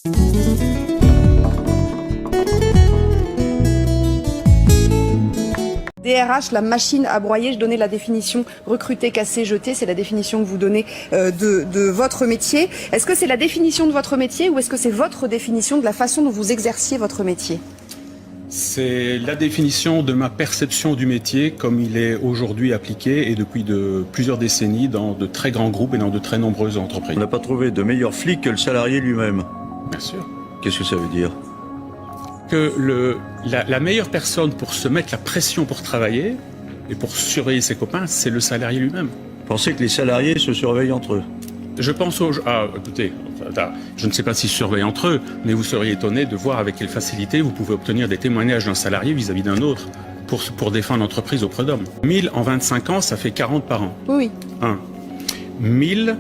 DRH, la machine à broyer, je donnais la définition recruter, casser, jeter, c'est la définition que vous donnez de votre métier. Est-ce que c'est la définition de votre métier ou est-ce que c'est votre définition de la façon dont vous exerciez votre métier ? C'est la définition de ma perception du métier comme il est aujourd'hui appliqué et depuis plusieurs décennies dans de très grands groupes et dans de très nombreuses entreprises. On n'a pas trouvé de meilleur flic que le salarié lui-même. Bien sûr. Qu'est-ce que ça veut dire ? Que la meilleure personne pour se mettre la pression pour travailler et pour surveiller ses copains, c'est le salarié lui-même. Pensez que les salariés se surveillent entre eux. Je pense écoutez, je ne sais pas s'ils se surveillent entre eux, mais vous seriez étonné de voir avec quelle facilité vous pouvez obtenir des témoignages d'un salarié vis-à-vis d'un autre pour défendre l'entreprise auprès d'hommes. 1000 en 25 ans, ça fait 40 par an. Oui. 1000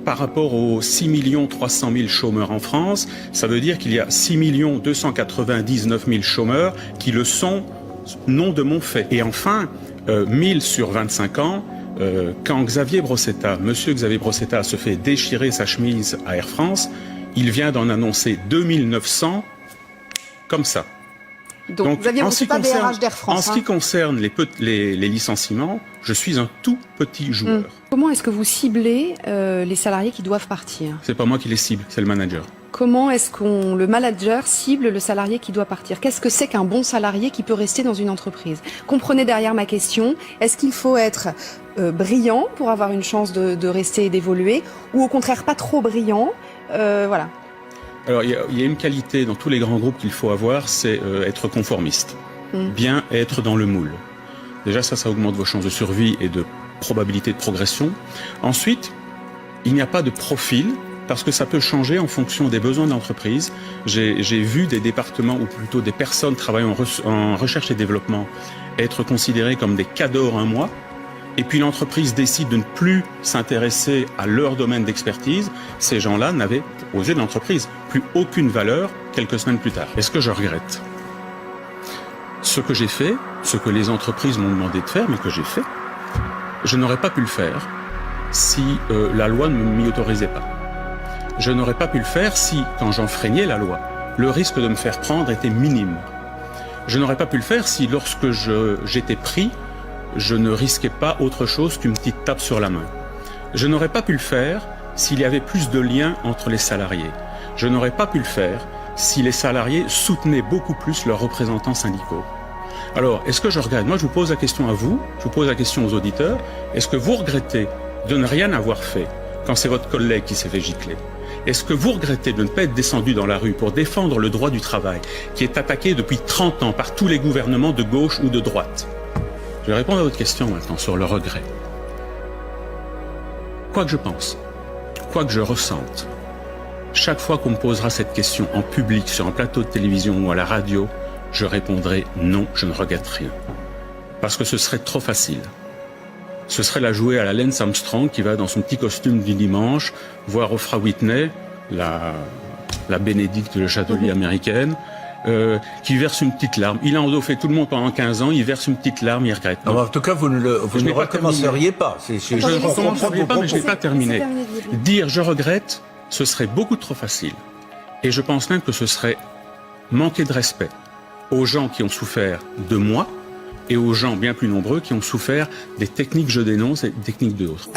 par rapport aux 6 300 000 chômeurs en France, ça veut dire qu'il y a 6 299 000 chômeurs qui le sont non de mon fait. Et enfin, 1000 sur 25 ans, quand Monsieur Xavier Brossetta se fait déchirer sa chemise à Air France, il vient d'en annoncer 2900 comme ça. Donc Xavier Brossetta, DRH d'Air France. En ce qui concerne les licenciements, je suis un tout petit joueur. Comment est-ce que vous ciblez les salariés qui doivent partir ? C'est pas moi qui les cible, c'est le manager. Comment est-ce le manager cible le salarié qui doit partir ? Qu'est-ce que c'est qu'un bon salarié qui peut rester dans une entreprise ? Comprenez derrière ma question, est-ce qu'il faut être brillant pour avoir une chance de rester et d'évoluer, ou au contraire pas trop brillant voilà. Alors, il y a une qualité dans tous les grands groupes qu'il faut avoir, c'est être conformiste. Bien être dans le moule. Déjà, ça augmente vos chances de survie et de probabilité de progression. Ensuite, il n'y a pas de profil, parce que ça peut changer en fonction des besoins de l'entreprise. J'ai vu des départements, ou plutôt des personnes travaillant en recherche et développement, être considérées comme des cadors un mois, et puis l'entreprise décide de ne plus s'intéresser à leur domaine d'expertise. Ces gens-là n'avaient, aux yeux de l'entreprise, plus aucune valeur quelques semaines plus tard. Est-ce que je regrette ? Ce que j'ai fait, ce que les entreprises m'ont demandé de faire, mais que j'ai fait, je n'aurais pas pu le faire si la loi ne m'y autorisait pas. Je n'aurais pas pu le faire si, quand j'enfreignais la loi, le risque de me faire prendre était minime. Je n'aurais pas pu le faire si, lorsque j'étais pris, je ne risquais pas autre chose qu'une petite tape sur la main. Je n'aurais pas pu le faire s'il y avait plus de liens entre les salariés. Je n'aurais pas pu le faire si les salariés soutenaient beaucoup plus leurs représentants syndicaux. Alors, est-ce que je regrette ? Moi, je vous pose la question à vous, je vous pose la question aux auditeurs. Est-ce que vous regrettez de ne rien avoir fait quand c'est votre collègue qui s'est fait gicler ? Est-ce que vous regrettez de ne pas être descendu dans la rue pour défendre le droit du travail, qui est attaqué depuis 30 ans par tous les gouvernements de gauche ou de droite ? Je vais répondre à votre question maintenant sur le regret. Quoi que je pense, quoi que je ressente, chaque fois qu'on me posera cette question en public, sur un plateau de télévision ou à la radio, je répondrai non, je ne regrette rien. Parce que ce serait trop facile. Ce serait la jouer à la Lance Armstrong qui va dans son petit costume du dimanche, voir Oprah Whitney, la bénédicte de châtelier américaine, qui verse une petite larme. Il a endoffé tout le monde pendant 15 ans, il verse une petite larme, il regrette. Non, en tout cas, vous ne recommenceriez pas. Je ne recommencerai pas, mais je n'ai pas terminé. Dire je regrette, ce serait beaucoup trop facile. Et je pense même que ce serait manquer de respect aux gens qui ont souffert de moi et aux gens bien plus nombreux qui ont souffert des techniques que je dénonce et des techniques d'autres.